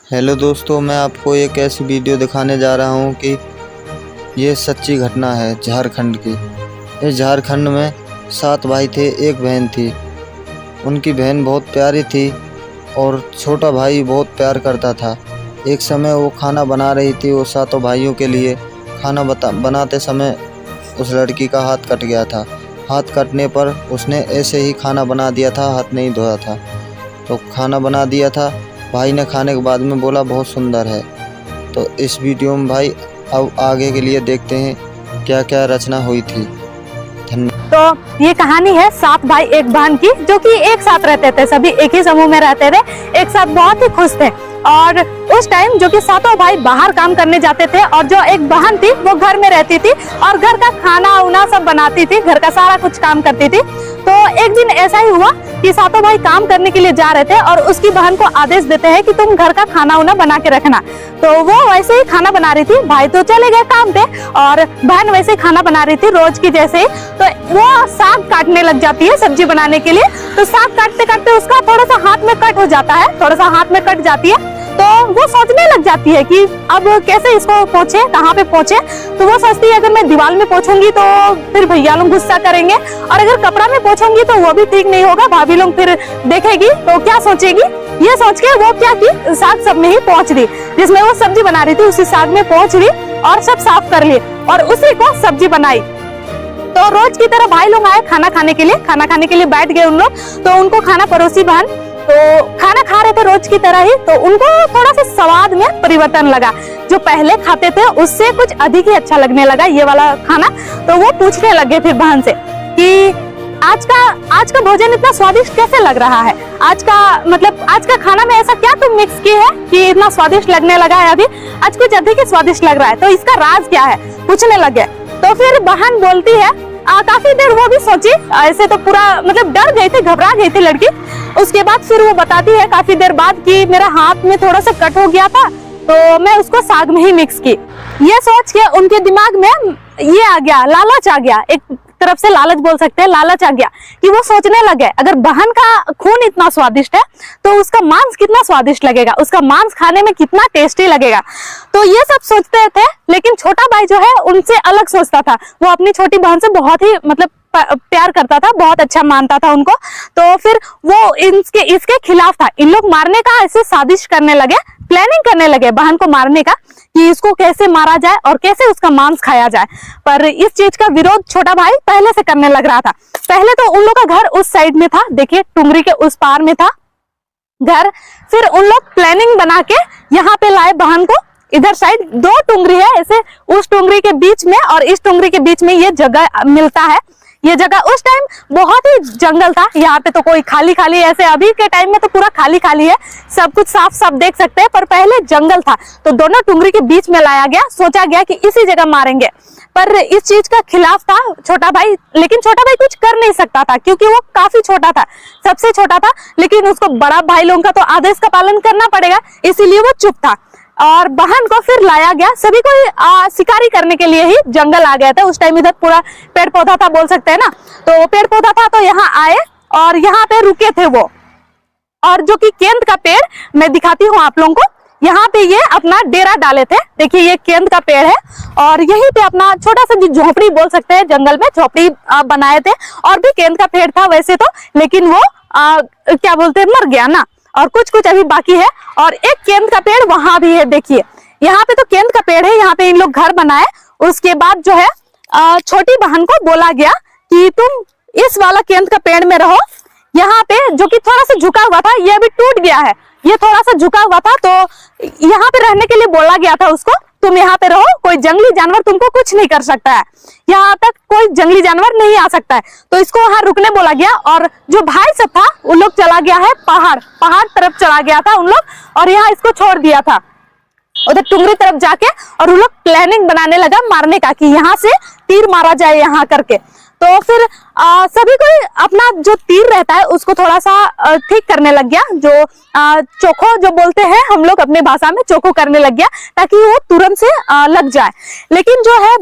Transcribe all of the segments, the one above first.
Hello दोस्तों, मैं आपको एक ऐसी वीडियो दिखाने जा रहा हूँ कि ये सच्ची घटना है झारखंड की। इस झारखंड में 7 भाई थे, एक बहन थी। उनकी बहन बहुत प्यारी थी और छोटा भाई बहुत प्यार करता था। एक समय वो खाना बना रही थी, वो 7 भाइयों के लिए खाना बनाते समय उस लड़की का हाथ कट गया था। हाथ कटने पर उसने ऐसे ही खाना बना दिया था, हाथ नहीं धोया था। तो खाना बना दिया था। भाई ने खाने के बाद में बोला बहुत सुंदर है। तो इस वीडियो में भाई अब आगे के लिए देखते हैं क्या क्या रचना हुई थी। तो ये कहानी है 7 भाई एक बहन की, जो कि एक साथ रहते थे, सभी एक ही समूह में रहते थे, एक साथ बहुत ही खुश थे। और उस टाइम जो कि 7 भाई बाहर काम करने जाते थे और जो एक बहन थी वो घर में रहती थी और घर का खाना उना सब बनाती थी, घर का सारा कुछ काम करती थी। तो एक दिन ऐसा ही हुआ कि 7 भाई काम करने के लिए जा रहे थे और उसकी बहन को आदेश देते हैं कि तुम घर का खाना उना बना के रखना। तो वो वैसे ही खाना बना रही थी, भाई तो चले गए काम पे और बहन वैसे ही खाना बना रही थी रोज की जैसे ही। तो वो साग काटने लग जाती है सब्जी बनाने के लिए। तो साग काटते काटते उसका थोड़ा सा हाथ में कट हो जाता है, थोड़ा सा हाथ में कट जाती है। तो वो सोचने लग जाती है कि अब कैसे इसको पोंछे, कहाँ पे पोंछे। तो वो सोचती है अगर मैं दीवार में पोंछूंगी तो फिर भैया लोग गुस्सा करेंगे, और अगर कपड़ा में पोंछूंगी तो वो भी ठीक नहीं होगा, भाभी लोग फिर देखेगी तो क्या सोचेगी। ये सोच के वो क्या की साग सब में ही पोंछ दी, जिसमें वो सब्जी बना रही थी उसी साग में पोंछ ली और सब साफ कर लिए और उसी को सब्जी बनाई। तो रोज की तरह भाई लोग आए खाना खाने के लिए बैठ गए उन लोग। तो उनको खाना परोसी बहन, तो खाना खा रहे थे रोज की तरह ही। तो उनको थोड़ा सा स्वाद में परिवर्तन लगा, जो पहले खाते थे उससे कुछ अधिक ही अच्छा लगने लगा ये वाला खाना। तो वो पूछने लगे फिर बहन से कि आज का भोजन इतना स्वादिष्ट कैसे लग रहा है, आज का खाना में ऐसा क्या तुम मिक्स किए है कि इतना स्वादिष्ट लगने लगा है, अभी आज कुछ अधिक ही स्वादिष्ट लग रहा है, तो इसका राज क्या है, पूछने लगे। तो फिर बहन बोलती है, काफी देर वो भी सोची, ऐसे तो पूरा डर गई थी, घबरा गई थी लड़की। उसके बाद फिर वो बताती है काफी देर बाद कि मेरा हाथ में थोड़ा सा कट हो गया था तो मैं उसको साग में ही मिक्स की। ये सोच के उनके दिमाग में ये आ गया, लालच आ गया, एक तरफ से लालच बोल सकते हैं, लालच आ गया कि वो सोचने लगे अगर बहन का खून इतना स्वादिष्ट है तो उसका मांस कितना स्वादिष्ट लगेगा, उसका मांस खाने में कितना टेस्टी लगेगा। तो ये सब सोचते थे, लेकिन छोटा भाई जो है उनसे अलग सोचता था। वो अपनी छोटी बहन से बहुत ही प्यार करता था, बहुत अच्छा मानता था उनको। तो फिर वो इसके खिलाफ था। इन लोग मारने का ऐसे साजिश करने लगे, प्लानिंग करने लगे बहन को मारने का कि इसको कैसे मारा जाए और कैसे उसका मांस खाया जाए। पर इस चीज का विरोध छोटा भाई पहले से करने लग रहा था। पहले तो उन लोग का घर उस साइड में था, देखिए टुंगरी के उस पार में था घर। फिर उन लोग प्लानिंग बना के यहाँ पे लाए बहन को। इधर साइड 2 टुंगरी है, ऐसे उस टुंगरी के बीच में और इस टुंगरी के बीच में ये जगह मिलता है। ये जगह उस टाइम बहुत ही जंगल था, यहाँ पे तो कोई खाली खाली, ऐसे अभी के टाइम में तो पूरा खाली खाली है, सब कुछ साफ साफ देख सकते हैं, पर पहले जंगल था। तो दोनों टुंगरी के बीच में लाया गया, सोचा गया कि इसी जगह मारेंगे। पर इस चीज का खिलाफ था छोटा भाई, लेकिन छोटा भाई कुछ कर नहीं सकता था क्योंकि वो काफी छोटा था, सबसे छोटा था। लेकिन उसको बड़ा भाई लोगों का तो आदेश का पालन करना पड़ेगा, इसीलिए वो चुप था। और बहन को फिर लाया गया, सभी को शिकारी करने के लिए ही जंगल आ गया था। उस टाइम इधर पूरा पेड़ पौधा था बोल सकते हैं ना, तो पेड़ पौधा था। तो यहाँ आए और यहाँ पे रुके थे वो, और जो कि केंद का पेड़ मैं दिखाती हूँ आप लोगों को। यहाँ पे ये अपना डेरा डाले थे, देखिए ये केंद का पेड़ है और यहीं पे अपना छोटा सा झोपड़ी बोल सकते हैं, जंगल में झोपड़ी बनाए थे। और भी केंद का पेड़ था वैसे तो, लेकिन वो क्या बोलते हैं, मर गया ना, और कुछ कुछ अभी बाकी है। और एक केंद का पेड़ वहां भी है, देखिए यहाँ पे तो केंद का पेड़ है, यहाँ पे इन लोग घर बनाए। उसके बाद जो है छोटी बहन को बोला गया कि तुम इस वाला केंद का पेड़ में रहो। यहाँ पे जो कि थोड़ा सा झुका हुआ था, ये अभी टूट गया है, ये थोड़ा सा झुका हुआ था, तो यहाँ पे रहने के लिए बोला गया था उसको, तुम यहाँ पे रहो, कोई जंगली जानवर तुमको कुछ नहीं कर सकता है, यहाँ तक कोई जंगली जानवर नहीं आ सकता है। तो इसको वहां रुकने बोला गया। और जो भाई सब था उन लोग चला गया है पहाड़ तरफ चला गया था उन लोग, और यहाँ इसको छोड़ दिया था उधर टुंगरी तरफ जाके। और उन लोग प्लानिंग बनाने लगा मारने का कि यहाँ से तीर मारा जाए यहाँ करके। तो फिर सभी को अपना जो तीर रहता है उसको थोड़ा सा ठीक करने लग गया, जो चोखो जो बोलते हैं हम लोग अपने भाषा में, चोखो करने लग गया ताकि वो तुरंत से लग जाए। लेकिन जो है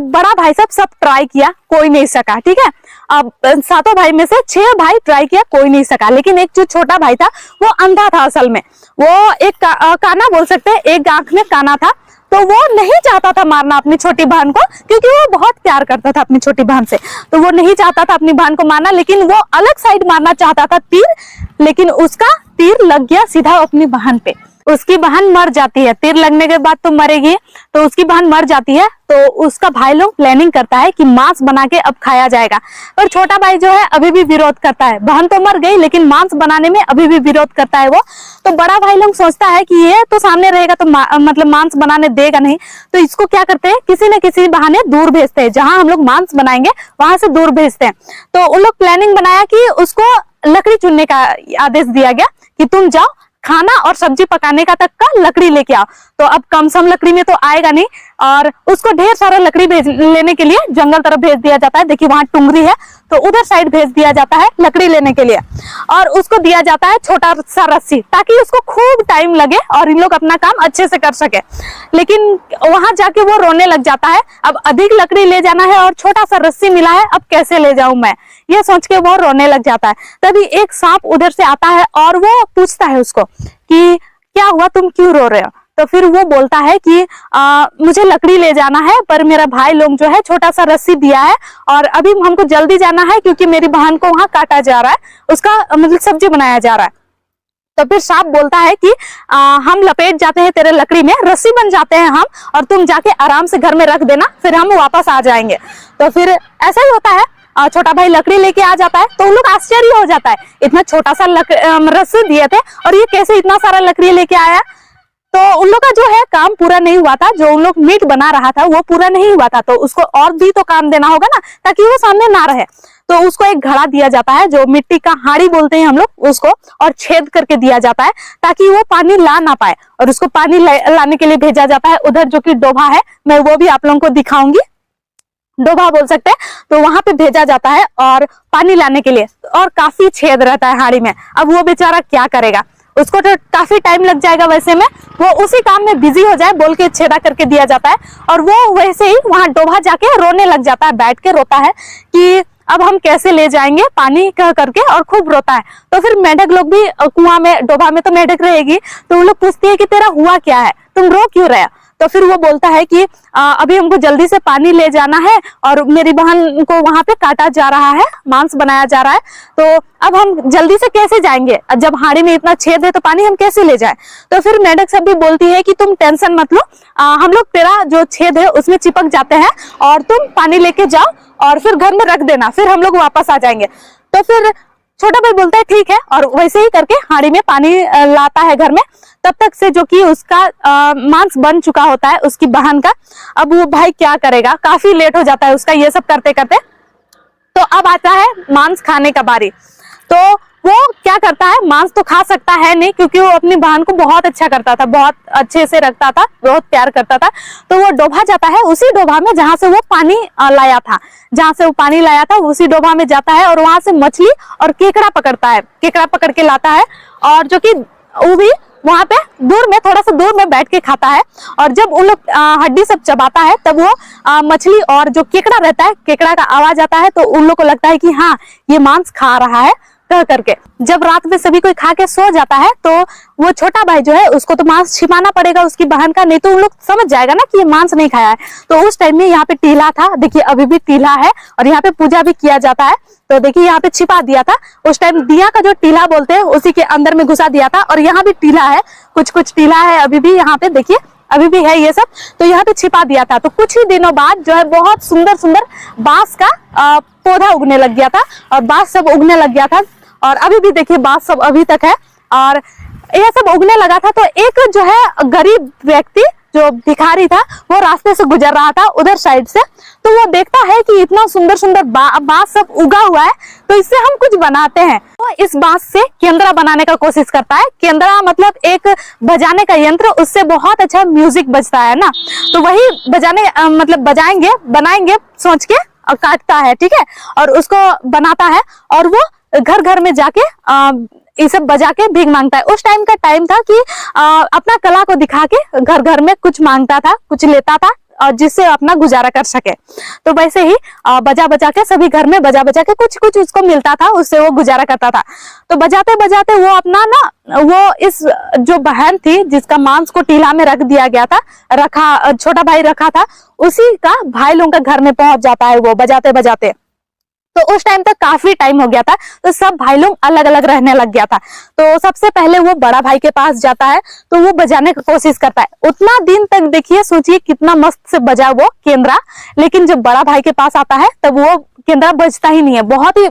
बड़ा भाई साहब सब ट्राई किया, कोई नहीं सका, ठीक है। अब 7 भाई में से 6 भाई ट्राई किया, कोई नहीं सका। लेकिन एक जो छोटा भाई था वो अंधा था, असल में वो एक काना बोल सकते हैं, एक आंख में काना था। तो वो नहीं चाहता था मारना अपनी छोटी बहन को, क्योंकि वो बहुत प्यार करता था अपनी छोटी बहन से। तो वो नहीं चाहता था अपनी बहन को मारना, लेकिन वो अलग साइड मारना चाहता था तीर। लेकिन उसका तीर लग गया सीधा अपनी बहन पे। उसकी बहन मर जाती है। तीर लगने के बाद तो मरेगी, तो उसकी बहन मर जाती है। तो उसका भाई लोग प्लानिंग करता है कि मांस बना के अब खाया जाएगा। पर छोटा भाई जो है अभी भी विरोध करता है। बहन तो मर गई, लेकिन मांस बनाने में अभी भी विरोध करता है वो। तो बड़ा भाई लोग सोचता है कि ये तो सामने रहेगा तो मतलब मांस बनाने देगा नहीं। तो इसको क्या करते हैं, किसी न किसी बहाने दूर भेजते हैं, जहां हम लोग मांस बनाएंगे वहां से दूर भेजते हैं। तो उन लोग प्लानिंग बनाया कि उसको लकड़ी चुनने का आदेश दिया गया कि तुम जाओ, खाना और सब्जी पकाने का तक का लकड़ी लेके आओ। तो अब कम सम लकड़ी में तो आएगा नहीं, और उसको ढेर सारा लकड़ी लेने के लिए जंगल तरफ भेज दिया जाता है। देखिए वहां टुंगरी है, तो उधर साइड भेज दिया जाता है लकड़ी लेने के लिए। और उसको दिया जाता है छोटा सा रस्सी, ताकि उसको खूब टाइम लगे और इन लोग अपना काम अच्छे से कर सके। लेकिन वहां जाके वो रोने लग जाता है। अब अधिक लकड़ी ले जाना है और छोटा सा रस्सी मिला है, अब कैसे ले जाऊं मैं, ये सोच के वो रोने लग जाता है। तभी एक सांप उधर से आता है और वो पूछता है उसको कि क्या हुआ, तुम क्यों रो रहे हो। तो फिर वो बोलता है कि मुझे लकड़ी ले जाना है, पर मेरा भाई लोग जो है छोटा सा रस्सी दिया है और अभी हमको जल्दी जाना है, क्योंकि मेरी बहन को वहां काटा जा रहा है, उसका मतलब सब्जी बनाया जा रहा है। तो फिर सांप बोलता है कि हम लपेट जाते हैं तेरे लकड़ी में, रस्सी बन जाते हैं हम, और तुम जाके आराम से घर में रख देना, फिर हम वापस आ जाएंगे। तो फिर ऐसा ही होता है, छोटा भाई लकड़ी लेके आ जाता है। तो उन लोग आश्चर्य हो जाता है, इतना छोटा सा रस्सी दिए थे और ये कैसे इतना सारा लकड़ी लेके आया। तो उन लोग का जो है काम पूरा नहीं हुआ था, जो उन लोग मीट बना रहा था वो पूरा नहीं हुआ था। तो उसको और भी तो काम देना होगा ना, ताकि वो सामने ना रहे। तो उसको एक घड़ा दिया जाता है, जो मिट्टी का हाड़ी बोलते हैं हम लोग उसको, और छेद करके दिया जाता है ताकि वो पानी ला ना पाए। और उसको पानी लाने के लिए भेजा जाता है उधर, जो कि डोभा है, मैं वो भी आप लोगों को दिखाऊंगी, डोभा बोल सकते हैं। तो वहां पे भेजा जाता है और पानी लाने के लिए, और काफी छेद रहता है हाड़ी में। अब वो बेचारा क्या करेगा, उसको तो काफी टाइम लग जाएगा। वैसे में वो उसी काम में बिजी हो जाए बोल के छेदा करके दिया जाता है, और वो वैसे ही वहां डोभा जाके रोने लग जाता है, बैठ के रोता है कि अब हम कैसे ले जाएंगे पानी, कह करके, और खूब रोता है। तो फिर मेढक लोग भी कुआं में, डोभा में तो मेढक रहेगी, तो वो लोग पूछती है कि तेरा हुआ क्या है, तुम रो क्यों रहे। तो फिर वो बोलता है कि अभी हमको जल्दी से पानी ले जाना है और मेरी बहन को वहां पे काटा जा रहा है, मांस बनाया जा रहा है, तो अब हम जल्दी से कैसे जाएंगे, जब हाड़ी में इतना छेद है तो पानी हम कैसे ले जाएं। तो फिर मेढक सब भी बोलती है कि तुम टेंशन मत लो, हम लोग तेरा जो छेद है उसमें चिपक जाते हैं और तुम पानी लेके जाओ और फिर घर में रख देना, फिर हम लोग वापस आ जाएंगे। तो फिर छोटा भाई बोलता है ठीक है, और वैसे ही करके हाड़ी में पानी लाता है घर में। तब तक से जो कि उसका मांस बन चुका होता है उसकी बहन का। अब वो भाई क्या करेगा, काफी लेट हो जाता है उसका ये सब करते करते। तो अब आता है मांस खाने का बारी। तो वो क्या करता है, मांस तो खा सकता है नहीं, क्योंकि वो अपनी बहन को बहुत अच्छा करता था, बहुत अच्छे से रखता था, बहुत प्यार करता था। तो वो डोभा जाता है, उसी डोभा में जहां से वो पानी लाया था, जहां से वो पानी लाया था उसी डोभा में जाता है, और वहां से मछली और केकड़ा पकड़ता है, केकड़ा पकड़ के लाता है, और जो कि वो भी वहां पे दूर में, थोड़ा सा दूर में बैठ के खाता है। और जब उन लोग हड्डी सब चबाता है, तब वो मछली और जो केकड़ा रहता है, केकड़ा का आवाज आता है, तो उन लोग को लगता है कि हाँ ये मांस खा रहा है, कह करके। जब रात में सभी कोई खा के सो जाता है, तो वो छोटा भाई जो है उसको तो मांस छिपाना पड़ेगा उसकी बहन का, नहीं तो उन लोग समझ जाएगा ना कि ये मांस नहीं खाया है। तो उस टाइम में यहाँ पे टीला था, देखिए अभी भी टीला है, और यहाँ पे पूजा भी किया जाता है। तो देखिए यहाँ पे छिपा दिया था, उस टाइम दिया का जो टीला बोलते हैं उसी के अंदर में घुसा दिया था। और यहाँ भी टीला है, कुछ कुछ टीला है अभी भी यहाँ पे, देखिए अभी भी है ये सब। तो यहाँ पे छिपा दिया था। तो कुछ ही दिनों बाद जो है बहुत सुंदर सुंदर बांस का पौधा उगने लग गया था, और बांस सब उगने लग गया था, और अभी भी देखिए बांस सब अभी तक है, और यह सब उगने लगा था। तो एक जो है गरीब व्यक्ति, जो भिखारी था, वो रास्ते से गुजर रहा था उधर साइड से। तो वो देखता है कि इतना सुंदर सुंदर बांस सब उगा हुआ है, तो इससे हम कुछ बनाते हैं। तो इस बांस से केंद्रा बनाने का कोशिश करता है। केंद्रा मतलब एक बजाने का यंत्र, उससे बहुत अच्छा म्यूजिक बजता है ना, तो वही बजाने मतलब बजाएंगे, बनाएंगे सोच के, और काटता है, ठीक है, और उसको बनाता है, और वो घर घर में जाके ये सब बजा के भीख मांगता है। उस टाइम का टाइम था कि अपना कला को दिखा के घर घर में कुछ मांगता था, कुछ लेता था, और जिससे अपना गुजारा कर सके। तो वैसे ही बजा बजा के सभी घर में बजा बजा के कुछ कुछ उसको मिलता था, उससे वो गुजारा करता था। तो बजाते बजाते वो अपना ना वो इस जो बहन थी जिसका मांस को टीला में रख दिया गया था, छोटा भाई रखा था, उसी का भाई लोगों के घर में पहुंच जाता है वो बजाते बजाते। तो उस टाइम तक काफी टाइम हो गया था, तो सब भाई लोग अलग अलग रहने लग गया था। तो सबसे पहले वो बड़ा भाई के पास जाता है, तो वो बजाने की कोशिश करता है। उतना दिन तक देखिए, सोचिए कितना मस्त से बजा वो केंद्रा, लेकिन जब बड़ा भाई के पास आता है तब वो केंद्रा बजता ही नहीं है, बहुत ही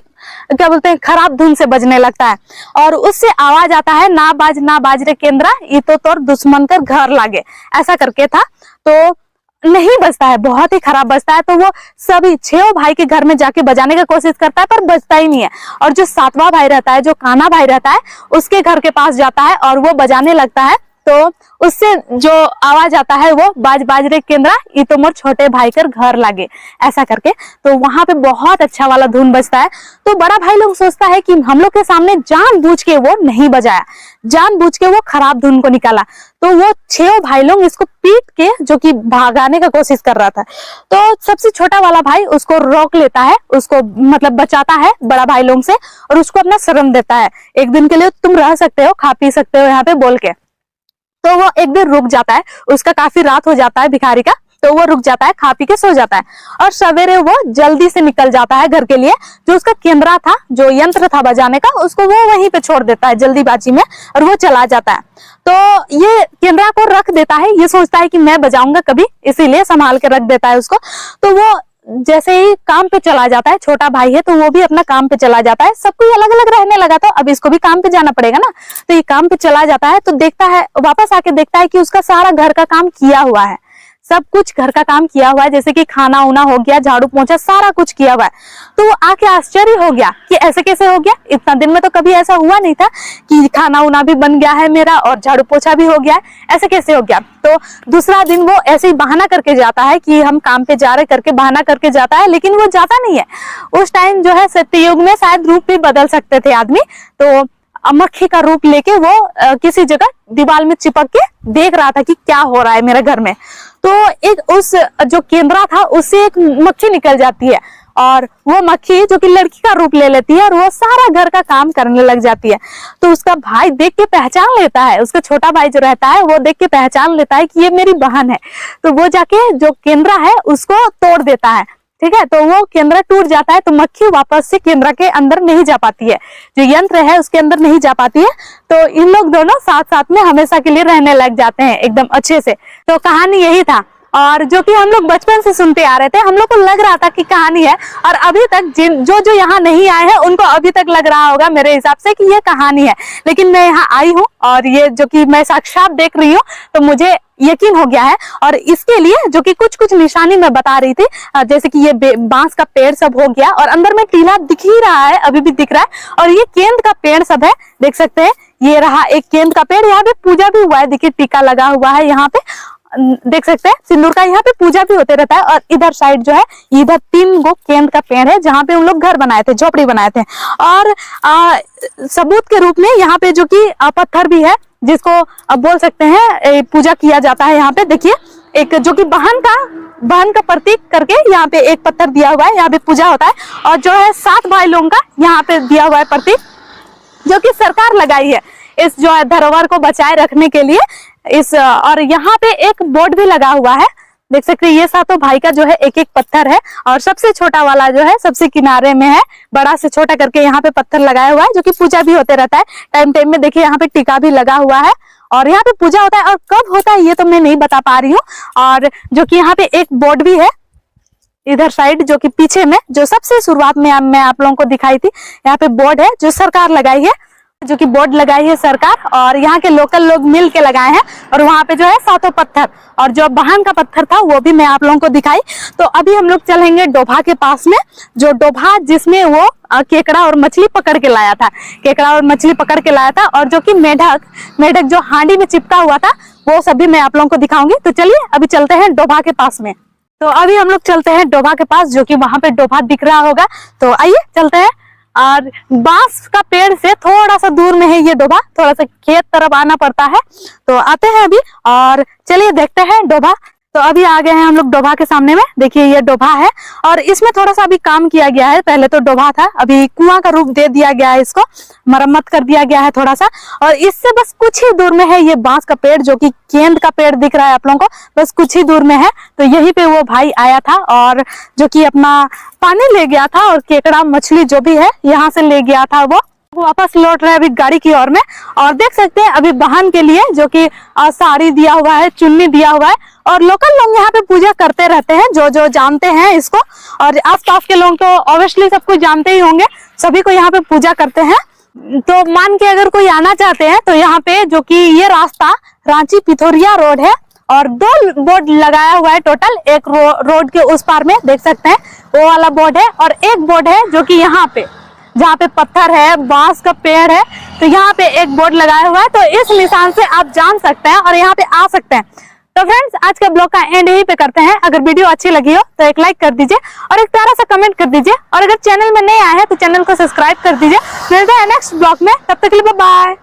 क्या बोलते हैं खराब धुन से बजने लगता है। और उससे आवाज आता है, ना बाज रे केंद्रा, ये तो तोर दुश्मन कर घर लागे, ऐसा करके था। तो नहीं बजता है, बहुत ही खराब बजता है। तो वो सभी 6 भाई के घर में जाके बजाने की कोशिश करता है, पर बजता ही नहीं है। और जो 7वां भाई रहता है, जो काना भाई रहता है, उसके घर के पास जाता है और वो बजाने लगता है। तो उससे जो आवाज आता है वो बाज रे केंद्रा, ये तो मोर छोटे भाई कर घर लागे, ऐसा करके। तो वहां पे बहुत अच्छा वाला धुन बजता है। तो बड़ा भाई लोग सोचता है कि हम लोग के सामने जानबूझ के वो नहीं बजाया, जानबूझ के वो खराब धुन को निकाला। तो वो 6 भाई लोग इसको पीट के जो कि भागाने का कोशिश कर रहा था। तो सबसे छोटा वाला भाई उसको रोक लेता है, उसको मतलब बचाता है बड़ा भाई लोग से, और उसको अपना शरण देता है, एक दिन के लिए तुम रह सकते हो, खा पी सकते हो यहाँ पे बोल के। तो वो एक दिन रुक जाता है, उसका काफी रात हो जाता है भिखारी का, तो वो रुक जाता है, खा पी के सो जाता है। और सवेरे वो जल्दी से निकल जाता है घर के लिए। जो उसका केंद्रा था, जो यंत्र था बजाने का, उसको वो वहीं पे छोड़ देता है जल्दीबाजी में, और वो चला जाता है। तो ये केंद्रा को रख देता है, ये सोचता है कि मैं बजाऊंगा कभी, इसीलिए संभाल के रख देता है उसको। तो वो जैसे ही काम पे चला जाता है, छोटा भाई है तो वो भी अपना काम पे चला जाता है, सब कोई अलग अलग रहने लगा, तो अब इसको भी काम पे जाना पड़ेगा ना। तो ये काम पे चला जाता है, तो देखता है, वापस आके देखता है कि उसका सारा घर का काम किया हुआ है, सब कुछ घर का काम किया हुआ है, जैसे कि खाना उना हो गया, झाड़ू पोंछा सारा कुछ किया हुआ है। तो वो आके आश्चर्य हो गया कि ऐसे कैसे हो गया, इतना दिन में तो कभी ऐसा हुआ नहीं था कि खाना उना भी बन गया है मेरा और झाड़ू पोछा भी हो गया है, ऐसे कैसे हो गया। तो दूसरा दिन वो ऐसे ही बहाना करके जाता है कि हम काम पे जा रहे करके बहाना करके जाता है, लेकिन वो जाता नहीं है। उस टाइम जो है सत्ययुग में शायद रूप भी बदल सकते थे आदमी, तो मक्खी का रूप लेके वो किसी जगह दीवार में चिपक के देख रहा था कि क्या हो रहा है मेरे घर में। तो एक उस जो केंद्रा था उससे एक मक्खी निकल जाती है, और वो मक्खी जो कि लड़की का रूप ले लेती है और वो सारा घर का काम करने लग जाती है। तो उसका भाई देख के पहचान लेता है, उसका छोटा भाई जो रहता है वो देख के पहचान लेता है कि ये मेरी बहन है। तो वो जाके जो केंद्रा है उसको तोड़ देता है, ठीक है। तो वो केंद्रा टूट जाता है, तो मक्खी वापस से केंद्रा के अंदर नहीं जा पाती है, जो यंत्र है उसके अंदर नहीं जा पाती है। तो इन लोग दोनों साथ साथ में हमेशा के लिए रहने लग जाते हैं एकदम अच्छे से। तो कहानी यही था, और जो कि हम लोग बचपन से सुनते आ रहे थे, हम लोग को लग रहा था कि कहानी है, और अभी तक जो यहाँ नहीं आए हैं उनको अभी तक लग रहा होगा मेरे हिसाब से कि ये कहानी है। लेकिन मैं यहाँ आई हूँ और ये जो कि मैं साक्षात देख रही हूँ, तो मुझे यकीन हो गया है। और इसके लिए जो कि कुछ कुछ निशानी मैं बता रही थी, जैसे कि ये बांस का पेड़ सब हो गया, और अंदर में टीला दिख ही रहा है, अभी भी दिख रहा है। और ये केंद का पेड़ सब है, देख सकते हैं, ये रहा एक केंद का पेड़। यहाँ पे पूजा भी हुआ है, देखिए टीका लगा हुआ है, यहाँ पे देख सकते हैं सिंदूर का, यहाँ पे पूजा भी होते रहता है। और इधर साइड जो है, इधर 3 गो केंद का पेड़ है, जहाँ पे उन लोग घर बनाए थे, झोपड़ी बनाए थे। और सबूत के रूप में यहाँ पे जो कि पत्थर भी है, जिसको बोल सकते हैं पूजा किया जाता है। यहाँ पे देखिए एक जो कि बहन का प्रतीक करके यहाँ पे एक पत्थर दिया हुआ है, यहाँ पे पूजा होता है। और जो है 7 भाई लोगों का यहाँ पे दिया हुआ है प्रतीक, जो कि सरकार लगाई है इस जो है धरोहर को बचाए रखने के लिए। और यहाँ पे एक बोर्ड भी लगा हुआ है, देख सकते हैं। ये 7 भाई का जो है एक एक पत्थर है, और सबसे छोटा वाला जो है सबसे किनारे में है, बड़ा से छोटा करके यहाँ पे पत्थर लगाया हुआ है, जो कि पूजा भी होते रहता है टाइम टाइम में। देखिए यहाँ पे टीका भी लगा हुआ है, और यहाँ पे पूजा होता है। और कब होता है ये तो मैं नहीं बता पा रही हूँ। और जो कि यहाँ पे एक बोर्ड भी है इधर साइड, जो कि पीछे में, जो सबसे शुरुआत में मैं आप लोगों को दिखाई थी, यहाँ पे बोर्ड है जो सरकार लगाई है, जो कि बोर्ड लगाई है सरकार, और यहाँ के लोकल लोग मिल के लगाए हैं। और वहां पे जो है 7 पत्थर, और जो बहन का पत्थर था वो भी मैं आप लोगों को दिखाई। तो अभी हम लोग चलेंगे डोभा के पास में, जो डोभा जिसमें वो केकड़ा और मछली पकड़ के लाया था, केकड़ा और मछली पकड़ के लाया था। और जो कि मेढक जो हांडी में चिपका हुआ था, वो सभी मैं आप लोगों को दिखाऊंगी। तो चलिए अभी चलते हैं डोभा के पास में। तो अभी हम लोग चलते हैं डोभा के पास, जो कि वहां पे डोभा दिख रहा होगा। तो आइए चलते हैं। और बांस का पेड़ से थोड़ा सा दूर में है ये डोभा, थोड़ा सा खेत तरफ आना पड़ता है। तो आते हैं अभी और चलिए देखते हैं डोभा। तो अभी आ गए हैं हम लोग डोभा के सामने में। देखिए ये डोभा है और इसमें थोड़ा सा अभी काम किया गया है। पहले तो डोभा था, अभी कुआं का रूप दे दिया गया है, इसको मरम्मत कर दिया गया है थोड़ा सा। और इससे बस कुछ ही दूर में है ये बांस का पेड़, जो कि केंद का पेड़ दिख रहा है आप लोगों को, बस कुछ ही दूर में है। तो यहीं पे वो भाई आया था और जो कि अपना पानी ले गया था और केकड़ा मछली जो भी है यहाँ से ले गया था। वो वापस लौट रहे हैं अभी गाड़ी की ओर में। और देख सकते हैं अभी बहन के लिए जो कि साड़ी दिया हुआ है, चुन्नी दिया हुआ है। और लोकल लोग यहाँ पे पूजा करते रहते हैं, जो जो जानते हैं इसको। और आसपास के लोग तो ऑब्वियसली सब कुछ जानते ही होंगे, सभी को यहाँ पे पूजा करते हैं। तो मान के अगर कोई आना चाहते हैं तो यहाँ पे जो कि ये रास्ता रांची पिथौरिया रोड है और 2 बोर्ड लगाया हुआ है टोटल। एक रोड के उस पार में देख सकते हैं वो वाला बोर्ड है और एक बोर्ड है जो कि यहाँ पे जहाँ पे पत्थर है, बांस का पेड़ है, तो यहाँ पे एक बोर्ड लगाया हुआ है। तो इस निशान से आप जान सकते हैं और यहाँ पे आ सकते हैं। तो फ्रेंड्स आज के ब्लॉग का एंड यहीं पे करते हैं। अगर वीडियो अच्छी लगी हो तो एक लाइक कर दीजिए और एक प्यारा सा कमेंट कर दीजिए। और अगर चैनल में नए आए हैं तो चैनल को सब्सक्राइब कर दीजिए। मिलते हैं नेक्स्ट ब्लॉग में, तब तक के लिए बाय बाय।